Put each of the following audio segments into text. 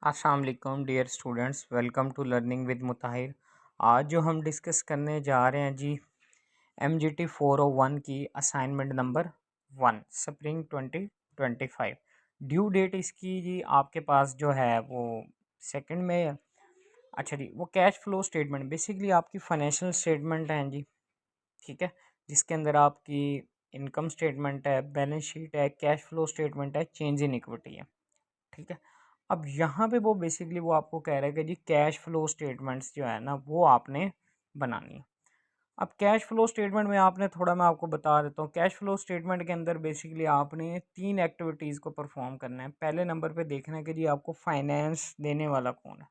अस्सलाम वालेकुम dear students, welcome to learning with Mutahir. आज जो हम डिस्कस करने जा रहे हैं जी MGT 401 की assignment number 1 spring 2025। Due date इसकी जी आपके पास जो है वो सेकंड में है। अच्छा जी, वो कैश फ्लो स्टेटमेंट बेसिकली आपकी फाइनेंशियल स्टेटमेंट हैं जी, ठीक है, जिसके अंदर आपकी इनकम स्टेटमेंट है, बैलेंस शीट है, कैश फ्लो स्टेटमेंट है, चेंज इन इक्विटी है, ठीक है। अब यहाँ पे वो बेसिकली वो आपको कह रहा है कि जी कैश फ्लो स्टेटमेंट्स जो है ना वो आपने बनानी है। अब कैश फ्लो स्टेटमेंट में आपने थोड़ा मैं आपको बता देता हूँ। कैश फ्लो स्टेटमेंट के अंदर बेसिकली आपने 3 एक्टिविटीज़ को परफॉर्म करना है। पहले नंबर पे देखना है कि जी आपको फाइनेंस देने वाला कौन है।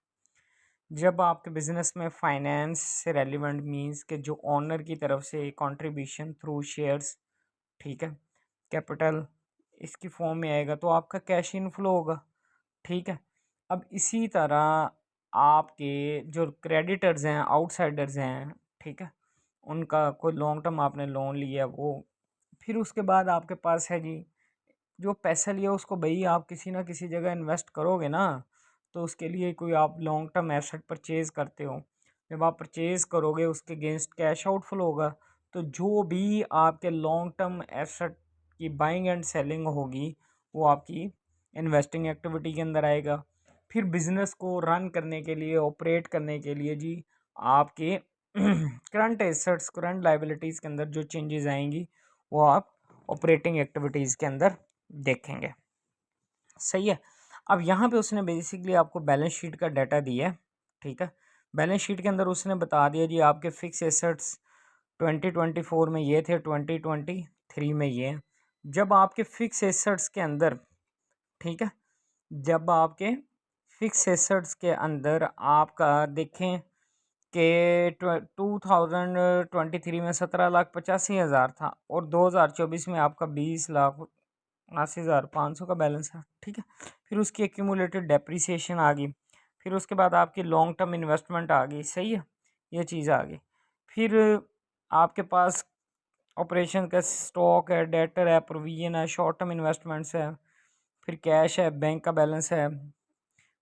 जब आपके बिजनेस में फाइनेंस से रेलिवेंट मींस के जो ओनर की तरफ से कंट्रीब्यूशन थ्रू शेयर्स, ठीक है, कैपिटल इसकी फॉर्म में आएगा तो आपका कैश इनफ्लो होगा, ठीक है। अब इसी तरह आपके जो क्रेडिटर्स हैं, आउटसाइडर्स हैं, ठीक है, उनका कोई लॉन्ग टर्म आपने लोन लिया वो, फिर उसके बाद आपके पास है जी जो पैसा लिया उसको भाई आप किसी ना किसी जगह इन्वेस्ट करोगे ना, तो उसके लिए कोई आप लॉन्ग टर्म एसेट परचेज करते हो। जब आप परचेज करोगे उसके अगेंस्ट कैश आउटफ्लो होगा। तो जो भी आपके लॉन्ग टर्म एसेट की बाइंग एंड सेलिंग होगी वो आपकी इन्वेस्टिंग एक्टिविटी के अंदर आएगा। फिर बिजनेस को रन करने के लिए, ऑपरेट करने के लिए जी आपके करंट एसेट्स, करंट लाइबिलिटीज़ के अंदर जो चेंजेस आएंगी वो आप ऑपरेटिंग एक्टिविटीज़ के अंदर देखेंगे। सही है। अब यहाँ पे उसने बेसिकली आपको बैलेंस शीट का डाटा दिया है, ठीक है। बैलेंस शीट के अंदर उसने बता दिया जी आपके फिक्स एसेट्स 2024 में ये थे, 2023 में ये हैं। जब आपके फिक्स एसेट्स के अंदर, ठीक है, जब आपके फिक्स एसेट्स के अंदर आपका देखें कि 2023 में 17,85,000 था और 2024 में आपका 20,79,500 का बैलेंस है, ठीक है। फिर उसकी एक्यूमुलेटेड डेप्रिसिएशन आ गई, फिर उसके बाद आपकी लॉन्ग टर्म इन्वेस्टमेंट आ गई, सही है, ये चीज़ आ गई। फिर आपके पास ऑपरेशन का स्टॉक है, डेटर है, प्रोविजन है, शॉर्ट टर्म इन्वेस्टमेंट्स है, फिर कैश है, बैंक का बैलेंस है।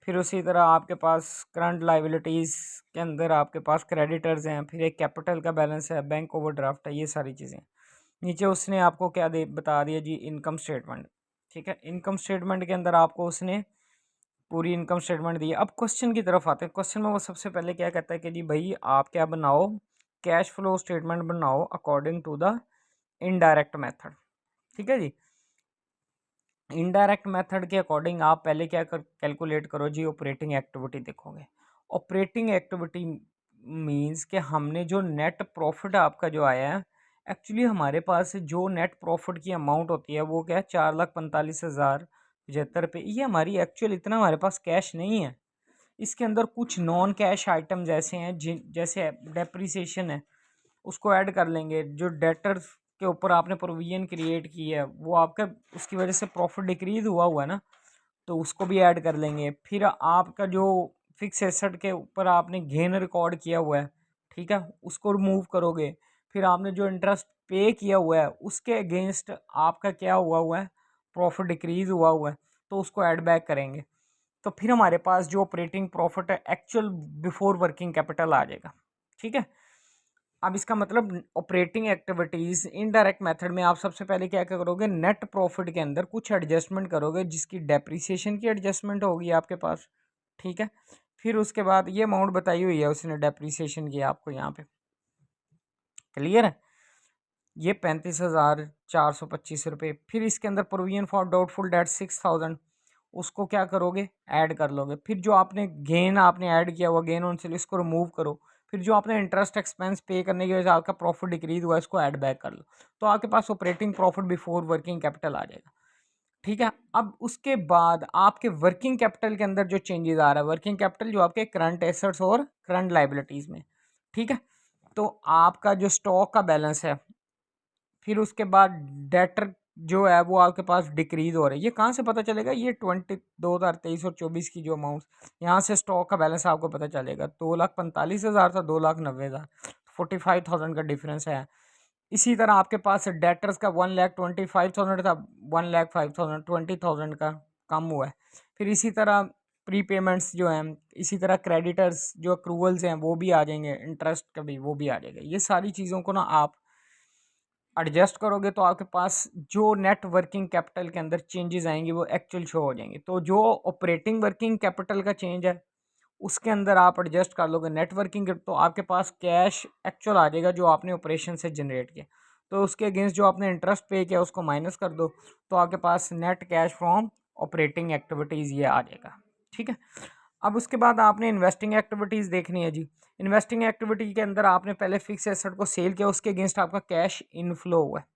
फिर उसी तरह आपके पास करंट लाइबिलिटीज़ के अंदर आपके पास क्रेडिटर्स हैं, फिर एक कैपिटल का बैलेंस है, बैंक ओवरड्राफ्ट है, ये सारी चीज़ें। नीचे उसने आपको क्या दे बता दिया जी इनकम स्टेटमेंट, ठीक है। इनकम स्टेटमेंट के अंदर आपको उसने पूरी इनकम स्टेटमेंट दी है। अब क्वेश्चन की तरफ आते हैं। क्वेश्चन में वो सबसे पहले क्या कहता है कि जी भाई आप क्या बनाओ, कैश फ्लो स्टेटमेंट बनाओ according to the indirect method, ठीक है जी। इनडायरेक्ट मेथड के अकॉर्डिंग आप पहले क्या कैलकुलेट करो जी, ऑपरेटिंग एक्टिविटी देखोगे। ऑपरेटिंग एक्टिविटी मींस कि हमने जो नेट प्रॉफिट आपका जो आया है, एक्चुअली हमारे पास जो नेट प्रॉफिट की अमाउंट होती है वो क्या है 4,45,075 ये हमारी एक्चुअल, इतना हमारे पास कैश नहीं है। इसके अंदर कुछ नॉन कैश आइटम जैसे हैं जिन जैसे डेप्रिसिएशन है उसको ऐड कर लेंगे। जो डेटर्स के ऊपर आपने प्रोविजन क्रिएट की है वो आपका उसकी वजह से प्रॉफिट डिक्रीज हुआ है ना, तो उसको भी ऐड कर लेंगे। फिर आपका जो फिक्स एसेट के ऊपर आपने गेन रिकॉर्ड किया हुआ है, ठीक है, उसको रिमूव करोगे। फिर आपने जो इंटरेस्ट पे किया हुआ है उसके अगेंस्ट आपका क्या हुआ है, प्रॉफिट डिक्रीज हुआ है, तो उसको ऐड बैक करेंगे। तो फिर हमारे पास जो ऑपरेटिंग प्रॉफिट है एक्चुअल बिफोर वर्किंग कैपिटल आ जाएगा, ठीक है। अब इसका मतलब ऑपरेटिंग एक्टिविटीज इनडायरेक्ट मेथड में आप सबसे पहले क्या करोगे, नेट प्रॉफिट के अंदर कुछ एडजस्टमेंट करोगे जिसकी डेप्रिसिएशन की एडजस्टमेंट होगी आपके पास, ठीक है। फिर उसके बाद ये अमाउंट बताई हुई है उसने डेप्रिसिएशन की आपको यहाँ पे, क्लियर है, ये 35,425 रुपये। फिर इसके अंदर प्रोविजन फॉर डाउटफुल डेट 6,000, उसको क्या करोगे, ऐड कर लोगे। फिर जो आपने गेन आपने ऐड किया हुआ गेन ऑन सेल इसको रिमूव करो। फिर जो आपने इंटरेस्ट एक्सपेंस पे करने की वजह से आपका प्रॉफिट डिक्रीज हुआ इसको ऐड बैक कर लो। तो आपके पास operating profit before working capital आ जाएगा, ठीक है। अब उसके बाद आपके वर्किंग कैपिटल के अंदर जो चेंजेस आ रहा है, वर्किंग कैपिटल जो आपके करंट एसेट्स और करंट लाइबिलिटीज में, ठीक है। तो आपका जो स्टॉक का बैलेंस है, फिर उसके बाद डेटर जो है वो आपके पास डिक्रीज हो रहा है। ये कहाँ से पता चलेगा, ये 2023 और 24 की जो अमाउंट यहाँ से स्टॉक का बैलेंस आपको पता चलेगा। 2,45,000 था, 2,90,000, 45,000 का डिफरेंस है। इसी तरह आपके पास डेटर्स का 1,25,000 था, 1,05,000, 20,000 का कम हुआ है। फिर इसी तरह प्रीपेमेंट्स जो हैं, इसी तरह क्रेडिटर्स जो अक्रूवल्स हैं वो भी आ जाएंगे, इंटरेस्ट का भी वो भी आ जाएगा। ये सारी चीज़ों को ना आप एडजस्ट करोगे तो आपके पास जो नेट वर्किंग कैपिटल के अंदर चेंजेस आएंगे वो एक्चुअल शो हो जाएंगे। तो जो ऑपरेटिंग वर्किंग कैपिटल का चेंज है उसके अंदर आप एडजस्ट कर लोगे नेट वर्किंग, तो आपके पास कैश एक्चुअल आ जाएगा जो आपने ऑपरेशन से जनरेट किया। तो उसके अगेंस्ट जो आपने इंटरेस्ट पे किया उसको माइनस कर दो, तो आपके पास net cash from operating activities ये आ जाएगा। ठीक है, अब उसके बाद आपने इन्वेस्टिंग एक्टिविटीज़ देखनी है जी। इन्वेस्टिंग एक्टिविटी के अंदर आपने पहले फिक्स एसेट को सेल किया, उसके अगेंस्ट आपका कैश इनफ्लो हुआ है।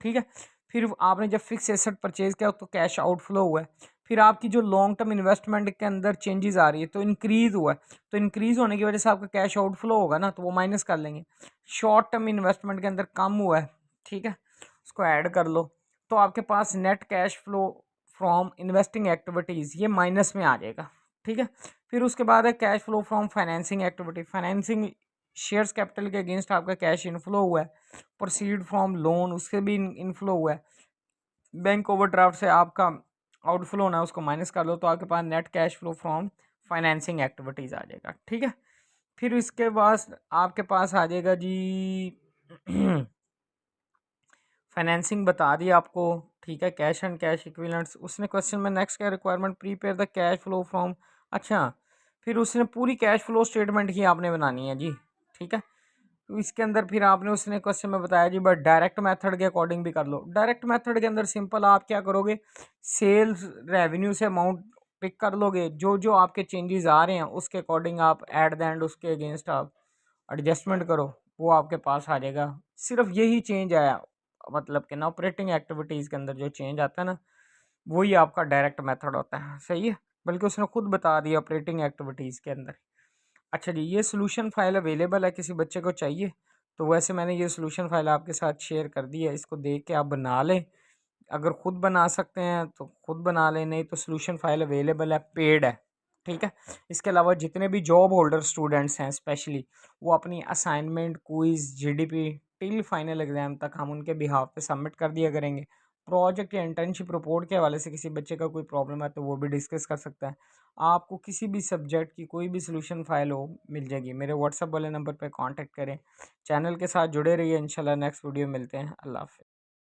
ठीक है, फिर आपने जब फिक्स एसेट परचेज किया तो कैश आउटफ्लो हुआ है। फिर आपकी जो लॉन्ग टर्म इन्वेस्टमेंट के अंदर चेंजेस आ रही है तो इंक्रीज हुआ है, तो इंक्रीज होने की वजह से आपका कैश आउटफ्लो होगा ना, तो वो माइनस कर लेंगे। शॉर्ट टर्म इन्वेस्टमेंट के अंदर कम हुआ है, ठीक है, उसको ऐड कर लो, तो आपके पास net cash flow from investing activities ये माइनस में आ जाएगा। ठीक है, फिर उसके बाद है cash flow from financing activity. Financing shares capital के अगेंस्ट आपका कैश इनफ्लो हुआ है। प्रोसीड फ्रॉम लोन उससे भी इनफ्लो हुआ है। बैंक ओवरड्राफ्ट से आपका आउटफ्लो होना है उसको माइनस कर लो, तो आपके पास net cash flow from financing activities आ जाएगा। ठीक है, फिर इसके बाद आपके पास आ जाएगा जी फाइनेंसिंग बता दी आपको। ठीक है, कैश एंड कैश इक्विवेलेंट्स। उसने क्वेश्चन में नेक्स्ट क्या requirement, prepare the cash flow from. अच्छा, फिर उसने पूरी कैश फ्लो स्टेटमेंट ही आपने बनानी है जी। ठीक है, तो इसके अंदर फिर आपने उसने क्वेश्चन में बताया जी बट डायरेक्ट मेथड के अकॉर्डिंग भी कर लो। डायरेक्ट मेथड के अंदर सिंपल आप क्या करोगे, सेल्स रेवेन्यू से अमाउंट पिक कर लोगे, जो जो आपके चेंजेस आ रहे हैं उसके अकॉर्डिंग आप एट द एंड उसके अगेंस्ट आप एडजस्टमेंट करो, वो आपके पास आ जाएगा। सिर्फ यही चेंज आया, मतलब कि ना ऑपरेटिंग एक्टिविटीज़ के अंदर जो चेंज आता है ना वही आपका डायरेक्ट मेथड होता है। सही है, बल्कि उसने खुद बता दिया ऑपरेटिंग एक्टिविटीज़ के अंदर। अच्छा जी, ये सोल्यूशन फाइल अवेलेबल है, किसी बच्चे को चाहिए तो वैसे मैंने ये सोल्यूशन फाइल आपके साथ शेयर कर दी है, इसको देख के आप बना लें। अगर खुद बना सकते हैं तो खुद बना लें, नहीं तो सोल्यूशन फाइल अवेलेबल है, पेड है। ठीक है, इसके अलावा जितने भी जॉब होल्डर स्टूडेंट्स हैं स्पेशली, वो अपनी assignment quiz GDP till final exam तक हम उनके बिहाफ पे सबमिट कर दिया करेंगे। प्रोजेक्ट या इंटर्नशिप रिपोर्ट के हवाले से किसी बच्चे का कोई प्रॉब्लम है तो वो भी डिस्कस कर सकता है। आपको किसी भी सब्जेक्ट की कोई भी सोल्यूशन फाइल हो मिल जाएगी, मेरे व्हाट्सएप वाले नंबर पर कॉन्टैक्ट करें। चैनल के साथ जुड़े रहिए, इंशाल्लाह नेक्स्ट वीडियो मिलते हैं। अल्लाह हाफ़िज़।